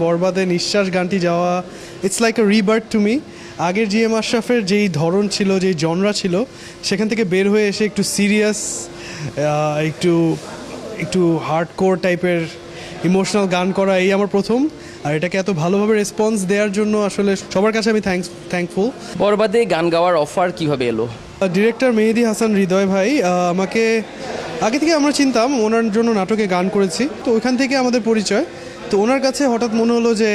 বরবাদে নিঃশ্বাস গানটি যাওয়া it's like a rebirth to me. আগের জিএম আশরাফের যেই ধরন ছিল, যেই জনরা ছিল, সেখান থেকে বের হয়ে এসে একটু সিরিয়াস, একটু একটু হার্ডকোর টাইপের ইমোশনাল গান করা, এই আমার প্রথম। আর এটাকে এত ভালোভাবে রেসপন্স দেওয়ার জন্য আসলে সবার কাছে আমি থ্যাঙ্কফুল। বরবাদে গান গাওয়ার অফার কিভাবে এলো? ডিরেক্টর মেহেদী হাসান হৃদয় ভাই আমাকে আগে থেকে আমরা চিনতাম, ওনার জন্য নাটকে গান করেছি, তো ওইখান থেকে আমাদের পরিচয়। তো ওনার কাছে হঠাৎ মনে হলো যে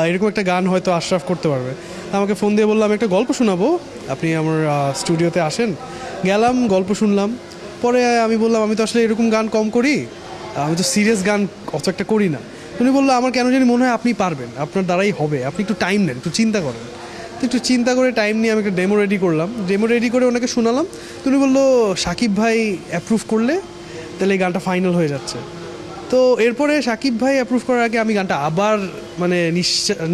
এরকম একটা গান হয়তো আশরাফ করতে পারবে। আমাকে ফোন দিয়ে বললাম একটা গল্প শোনাবো, আপনি আমার স্টুডিওতে আসেন। গেলাম, গল্প শুনলাম। পরে আমি বললাম আমি তো আসলে এরকম গান কম করি, আমি তো সিরিয়াস গান অত একটা করি না। উনি বললো আমার কেন জানি মনে হয় আপনি পারবেন, আপনার দ্বারাই হবে, আপনি একটু টাইম নেন, একটু চিন্তা করেন। তো একটু চিন্তা করে টাইম নিয়ে আমি একটা ডেমো রেডি করলাম। ডেমো রেডি করে ওনাকে শোনালাম। তো উনি বললো সাকিব ভাই অ্যাপ্রুভ করলে তাহলে এই গানটা ফাইনাল হয়ে যাচ্ছে। তো এরপরে সাকিব ভাই অ্যাপ্রুভ করার আগে আমি গানটা আবার মানে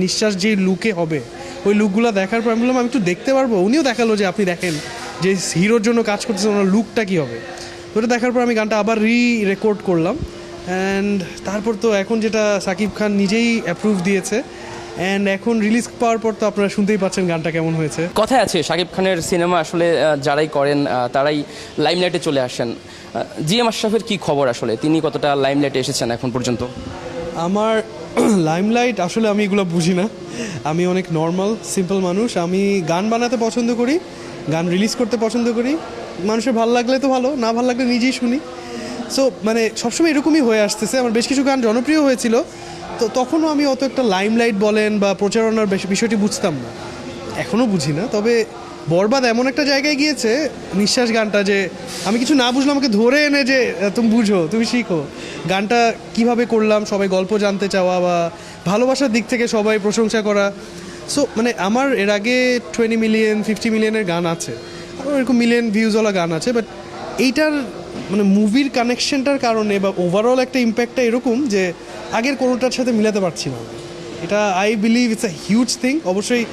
নিঃশ্বাস যে লুকে হবে, ওই লুকগুলো দেখার পর আমি বললাম আমি একটু দেখতে পারবো। উনিও দেখালো যে আপনি দেখেন যে হিরোর জন্য কাজ করতেছেন, ওনার লুকটা কী হবে। তো ওটা দেখার পর আমি গানটা আবার রেকর্ড করলাম। অ্যান্ড তারপর তো এখন যেটা সাকিব খান নিজেই অ্যাপ্রুভ দিয়েছে, অ্যান্ড এখন রিলিজ পাওয়ার পর তো আপনারা শুনতেই পাচ্ছেন গানটা কেমন হয়েছে। কথায় আছে শাকিব খানের সিনেমা আসলে যারাই করেন তারাই লাইমলাইটে চলে আসেন। জিএম আশরাফের কি খবর আসলে, তিনি কতটা লাইমলাইটে এসেছেন এখন পর্যন্ত? আমার লাইমলাইট আসলে আমি এগুলো বুঝি না। আমি অনেক নর্মাল সিম্পল মানুষ। আমি গান বানাতে পছন্দ করি, গান রিলিজ করতে পছন্দ করি। মানুষের ভালো লাগলে তো ভালো, না ভালো লাগলে নিজেই শুনি। সো মানে সবসময় এরকমই হয়ে আসতেছে। আমার বেশ কিছু গান জনপ্রিয় হয়েছিল, তো তখনও আমি অত একটা লাইমলাইট বলেন বা প্রচারণার বিষয়টি বুঝতাম না, এখনও বুঝি না। তবে বরবাদ এমন একটা জায়গায় গিয়েছে নিঃশ্বাস গানটা, যে আমি কিছু না বুঝলাম আমাকে ধরে এনে যে তুমি বুঝো, তুমি শিখো। গানটা কিভাবে করলাম, সবাই গল্প জানতে চাওয়া বা ভালোবাসার দিক থেকে সবাই প্রশংসা করা। সো মানে আমার এর আগে 20 মিলিয়ন 50 মিলিয়নের গান আছে, আরও এরকম মিলিয়ন ভিউজওয়ালা গান আছে, বাট এইটার মানে মুভির কানেকশনটার কারণে বা ওভারঅল একটা ইম্প্যাক্টটা এরকম যে আগের কোনোটার সাথে মিলাতে পারছি না। এটা I believe it's a huge thing. অবশ্যই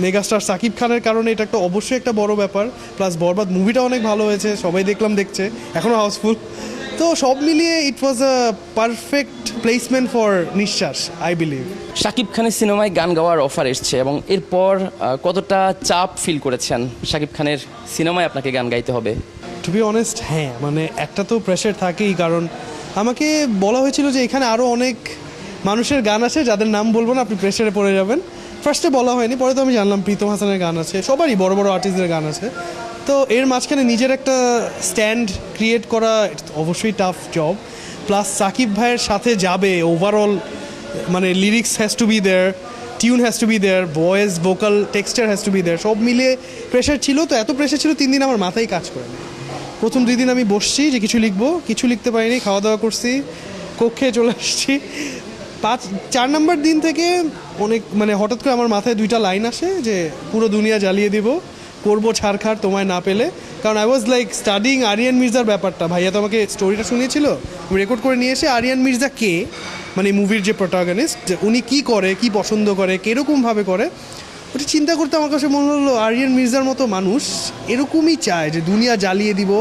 মেগাস্টার সাকিব খানের কারণে এটা একটা অবশ্যই একটা বড় ব্যাপার। প্লাস বরবাদ মুভিটা অনেক ভালো হয়েছে, সবাই দেখলাম, দেখছে, এখনও হাউসফুল। তো সব মিলিয়ে ইট ওয়াজ আ পারফেক্ট প্লেসমেন্ট ফর নিঃশ্বাস, আই বিলিভ। শাকিব খানের সিনেমায় গান গাওয়ার অফার এসছে এবং এরপর কতটা চাপ ফিল করেছেন শাকিব খানের সিনেমায় আপনাকে গান গাইতে হবে? টু বি অনেস্ট, হ্যাঁ, মানে একটা তো প্রেশার থাকেই, কারণ আমাকে বলা হয়েছিল যে এখানে আরও অনেক মানুষের গান আছে যাদের নাম বলবো না, আপনি প্রেশারে পড়ে যাবেন। ফার্স্টে বলা হয়নি, পরে তো আমি জানলাম প্রীতম হাসানের গান আছে, সবারই বড় বড় আর্টিস্টদের গান আছে। তো এর মাঝখানে নিজের একটা স্ট্যান্ড ক্রিয়েট করা অবশ্যই টাফ জব। প্লাস সাকিব ভাইয়ের সাথে যাবে ওভারঅল, মানে lyrics has to be there, tune has to be there, voice vocal texture has to be there, সব মিলিয়ে প্রেশার ছিল। তো এত প্রেশার ছিল 3 দিন আমার মাথায় কাজ করেনি। প্রথম 2 দিন আমি বসছি যে কিছু লিখবো, কিছু লিখতে পারিনি, খাওয়া দাওয়া করছি, কক্ষে চলে আসছি। 4 নম্বর দিন থেকে অনেক মানে হঠাৎ করে আমার মাথায় 2টা লাইন আসে যে পুরো দুনিয়া জ্বালিয়ে দিব, করবো ছাড়খাড় তোমায় না পেলে। কারণ I was like studying Aryan মির্জার ব্যাপারটা। ভাইয়া তো আমাকে স্টোরিটা শুনিয়েছিল, আমি রেকর্ড করে নিয়ে এসে আরিয়ান মির্জা কে, মানে মুভির যে প্রোটাগনিস্ট, যে উনি কী করে, কী পছন্দ করে, কীরকমভাবে করে, ওটা চিন্তা করতে আমার কাছে মনে হলো আরিয়ান মির্জার মতো মানুষ এরকমই চায় যে দুনিয়া জ্বালিয়ে দিব,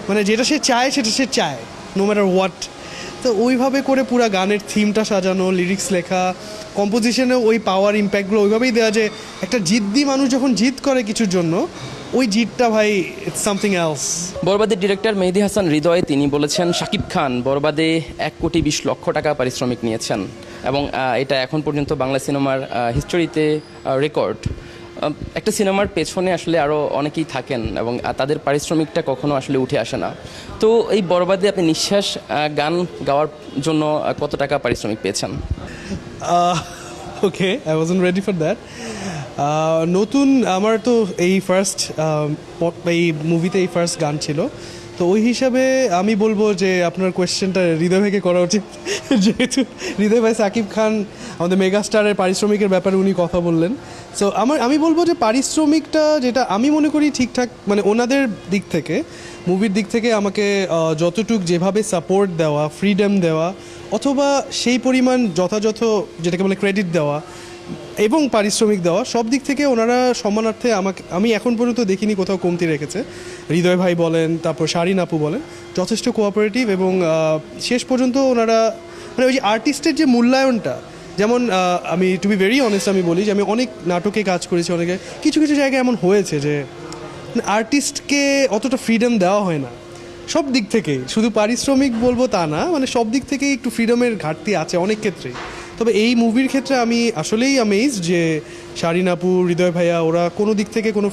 মানে যেটা সে চায় সেটা সে চায়, নো ম্যাটার হোয়াট। তো ওইভাবে করে পুরো গানের থিমটা সাজানো, লিরিক্স লেখা, কম্পোজিশনে ওই পাওয়ার ইম্প্যাক্টগুলো ওইভাবেই দেওয়া যে একটা জিদ্দি মানুষ যখন জিদ করে কিছুর জন্য, ওই জিদটা ভাই ইটস সামথিং এলস। বরবাদের ডিরেক্টর মেহেদী হাসান হৃদয় তিনি বলেছেন শাকিব খান বরবাদে 1,20,00,000 টাকা পারিশ্রমিক নিয়েছেন এবং এটা এখন পর্যন্ত বাংলা সিনেমার হিস্টোরিতে রেকর্ড। একটা সিনেমার পেছনে আসলে আরও অনেকেই থাকেন এবং তাদের পারিশ্রমিকটা কখনো আসলে উঠে আসে না। তো এই বরবাদে আপনি নিঃশ্বাস গান গাওয়ার জন্য কত টাকা পারিশ্রমিক পেয়েছেন? Okay, I wasn't ready for that. নতুন আমার তো এই ফার্স্ট এই মুভিতে এই ফার্স্ট গান ছিল, তো ওই হিসাবে আমি বলবো যে আপনার কোয়েশ্চেনটা হৃদয় ভাইকে করা উচিত, যেহেতু হৃদয় ভাই সাকিব খান আমাদের মেগাস্টারের পারিশ্রমিকের ব্যাপারে উনি কথা বললেন। সো আমি বলবো যে পারিশ্রমিকটা যেটা আমি মনে করি ঠিকঠাক, মানে ওনাদের দিক থেকে, মুভির দিক থেকে আমাকে যতটুক যেভাবে সাপোর্ট দেওয়া, ফ্রিডম দেওয়া, অথবা সেই পরিমাণ যথাযথ যেটাকে বলে ক্রেডিট দেওয়া এবং পারিশ্রমিক দেওয়া, সব দিক থেকে ওনারা সম্মানার্থে আমি এখন পর্যন্ত দেখিনি কোথাও কমতি রেখেছে। হৃদয় ভাই বলেন, তারপর শারিন আপু বলেন, যথেষ্ট কোঅপারেটিভ এবং শেষ পর্যন্ত ওনারা মানে ওই যে আর্টিস্টের যে মূল্যায়নটা, যেমন আমি টু বি ভেরি অনেস্ট আমি বলি যে আমি অনেক নাটকে কাজ করেছি, অনেকে কিছু কিছু জায়গায় এমন হয়েছে যে আর্টিস্টকে অতটা ফ্রিডম দেওয়া হয় না সব দিক থেকেই, শুধু পারিশ্রমিক বলবো তা না, মানে সব দিক থেকেই একটু ফ্রিডমের ঘাটতি আছে অনেক ক্ষেত্রেই। তবে এই মুভির ক্ষেত্রে আমি আসলেই অ্যামেজ যে শারিন আপু, হৃদয় ভাইয়া ওরা কোনো দিক থেকে কোনো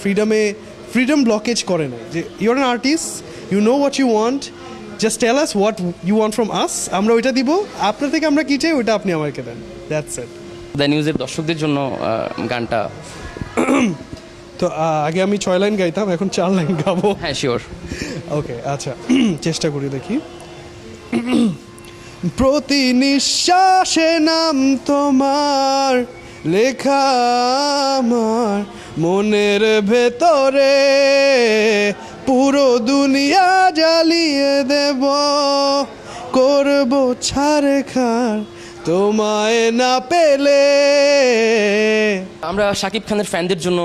ফ্রিডম ব্লকেজ করে না, যে you're an artist, you know what you want, just tell us what you want from us, আমরা ওইটা দিব, আপনার থেকে আমরা কী চাই ওইটা আপনি আমাকে দেন, দ্যাটস ইট। দ্য নিউজের দর্শকদের জন্য গানটা। তো আগে আমি 6 লাইন গাইতাম, এখন 4 লাইন গাবো। হ্যাঁ শিওর। ওকে আচ্ছা, চেষ্টা করি দেখি। প্রতি নিঃশ্বাসে নাম তোমার লেখা আমার মনের ভেতরে, পুরো দুনিয়া জ্বালিয়ে দেব, করব ছাড়খার তোমায় না পেলে। আমরা শাকিব খানের ফ্যানদের জন্য